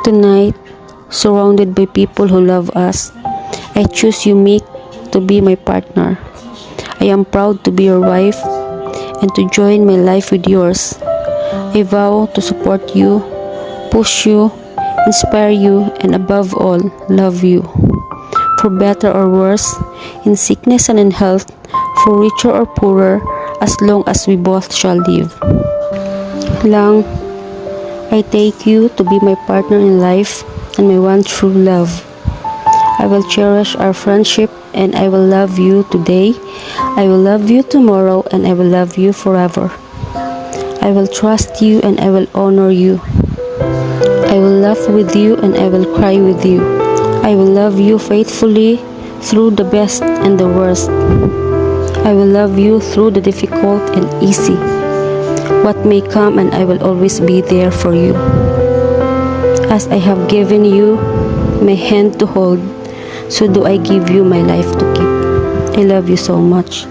Tonight, surrounded by people who love us, I choose you, Mick, to be my partner. I am proud to be your wife and to join my life with yours. I vow to support you, push you, inspire you, and above all, love you. For better or worse, in sickness and in health, for richer or poorer, as long as we both shall live. Lang, I take you to be my partner in life and my one true love. I will cherish our friendship and I will love you today, I will love you tomorrow, and I will love you forever. I will trust you and I will honor you. I will laugh with you and I will cry with you. I will love you faithfully through the best and the worst. I will love you through the difficult and easy. What may come, and I will always be there for you. As I have given you my hand to hold, so do I give you my life to keep. I love you so much.